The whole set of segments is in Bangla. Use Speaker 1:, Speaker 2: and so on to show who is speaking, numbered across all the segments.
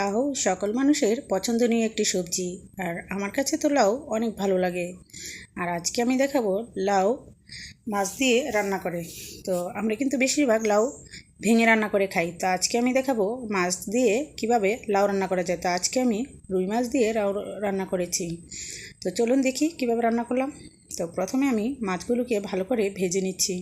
Speaker 1: লাউ সকল মানুষের পছন্দনীয় একটি সবজি, আর আমার কাছে তো লাউ অনেক ভালো লাগে। আর আজকে আমি দেখাবো লাউ মাছ দিয়ে রান্না করে। তো আমরা কিন্তু বেশিরভাগ লাউ ভেঙে রান্না করে খাই, তো আজকে আমি দেখাবো মাছ দিয়ে কিভাবে লাউ রান্না করা যায়। তো আজকে আমি রুই মাছ দিয়ে লাউ রান্না করেছি। তো চলুন দেখি কিভাবে রান্না করলাম। তো প্রথমে আমি মাছগুলোকে ভালো করে ভেজে নিচ্ছি।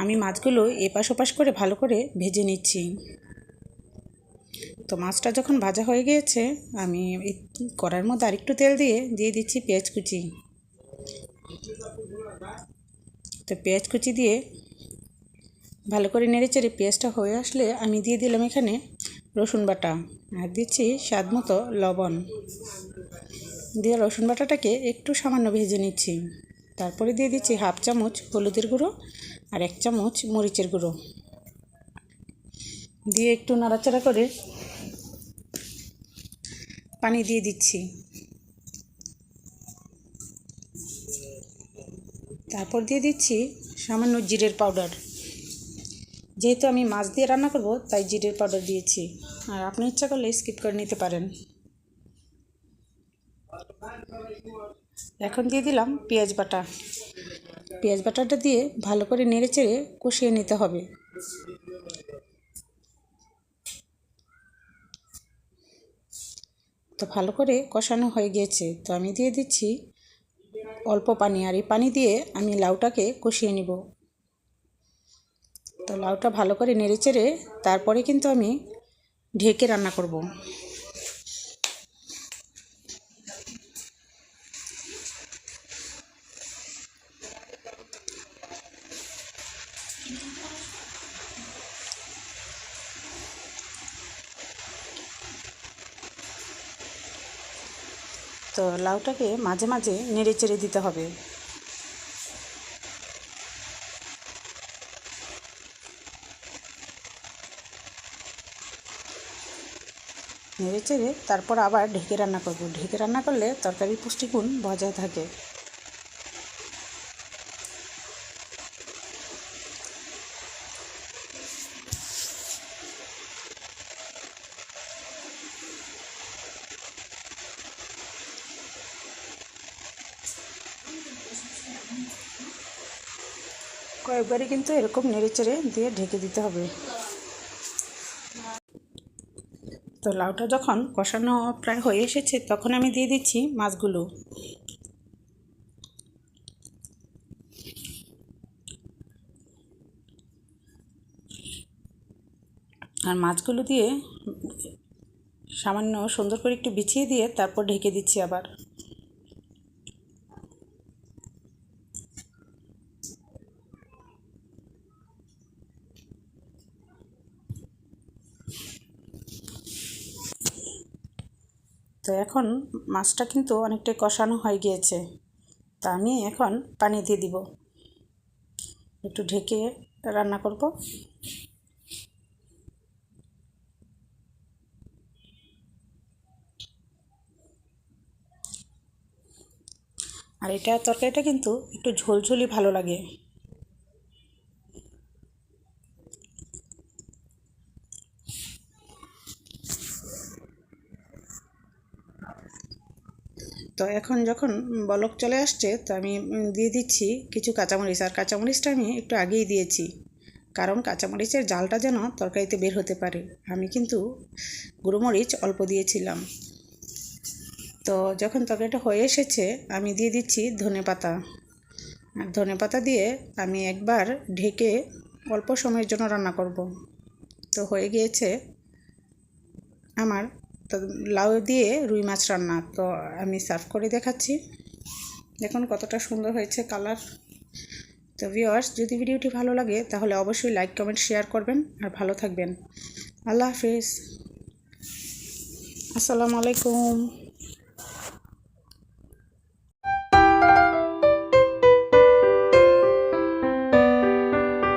Speaker 1: আমি মাছগুলো এপাশ ওপাশ করে ভালো করে ভেজে নিচ্ছি। তো মাছটা যখন ভাজা হয়ে গিয়েছে, আমি কড়াইয়ের মধ্যে আরেকটু তেল দিয়ে দিচ্ছি পেঁয়াজ কুচি। তো পেঁয়াজ কুচি দিয়ে ভালো করে নেড়েচেড়ে পেঁয়াজটা হয়ে আসলে আমি দিয়ে দিলাম এখানে রসুন বাটা, আর দিচ্ছি স্বাদ মতো লবণ দিয়ে রসুন বাটাটাকে একটু সামান্য ভেজে নিচ্ছি। তারপরে দিয়ে দিচ্ছি হাফ চামচ হলুদের গুঁড়ো আর 1 চামচ মরিচের গুঁড়ো দিয়ে একটু নাড়াচাড়া করে পানি দিয়ে দিচ্ছি। তারপর দিয়ে দিচ্ছি সামান্য জিরের পাউডার। যেহেতু আমি মাছ দিয়ে রান্না করব তাই জিরের পাউডার দিয়েছি, আর আপনি ইচ্ছা করলে স্কিপ করে নিতে পারেন। এখন দিয়ে দিলাম পেঁয়াজ বাটা। পেঁয়াজ বাটাটা দিয়ে ভালো করে নেড়েচেড়ে কষিয়ে নিতে হবে। তো ভালো করে কষানো হয়ে গিয়েছে, তো আমি দিয়ে দিচ্ছি অল্প পানি, আর এই পানি দিয়ে আমি লাউটাকে কষিয়ে নিব। তো লাউটা ভালো করে নেড়েচেড়ে তারপরে কিন্তু আমি ঢেকে রান্না করব। তো লাউটাকে মাঝে মাঝে নেড়েচেড়ে দিতে হবে। নেড়েচেড়ে তারপর আবার ঢেকে রান্না করব। ঢেকে রান্না করলে তরকারির পুষ্টিগুণ বজায় থাকে। কয়েকবারই কিন্তু এরকম নেড়েচেড়ে দিয়ে ঢেকে দিতে হবে। তো লাউটা যখন কষানো প্রায় হয়ে এসেছে, তখন আমি দিয়ে দিচ্ছি মাছগুলো। আর মাছগুলো দিয়ে সামান্য সুন্দর করে একটু বিছিয়ে দিয়ে তারপর ঢেকে দিচ্ছি আবার। তো এখন মাছটা কিন্তু অনেকটাই কষানো হয়ে গিয়েছে, তা আমি এখন পানি দিয়ে দিব। একটু ঢেকে রান্না করব। আর এটা তরকারিটা কিন্তু একটু ঝোলঝোলই ভালো লাগে। তো এখন যখন বলক চলে আসছে, তো আমি দিয়ে দিচ্ছি কিছু কাঁচামরিচ। আর কাঁচামরিচটা আমি একটু আগেই দিয়েছি, কারণ কাঁচামরিচের জালটা যেন তরকারিতে বের হতে পারে। আমি কিন্তু গুঁড়োমরিচ অল্প দিয়েছিলাম। তো যখন তরকারিটা হয়ে এসেছে, আমি দিয়ে দিচ্ছি ধনেপাতা। আর ধনেপাতা দিয়ে আমি একবার ঢেকে অল্প সময়ের জন্য রান্না করব। তো হয়ে গিয়েছে আমার তো লাউ দিয়ে রুই মাছ রান্না। তো আমি সার্ভ করে দেখাচ্ছি, দেখুন কতটা সুন্দর হয়েছে কালার। তো ভিউয়ার্স, যদি ভিডিওটি ভালো লাগে তাহলে অবশ্যই লাইক কমেন্ট শেয়ার করবেন, আর ভালো থাকবেন। আল্লাহ হাফেজ। আসসালামু আলাইকুম।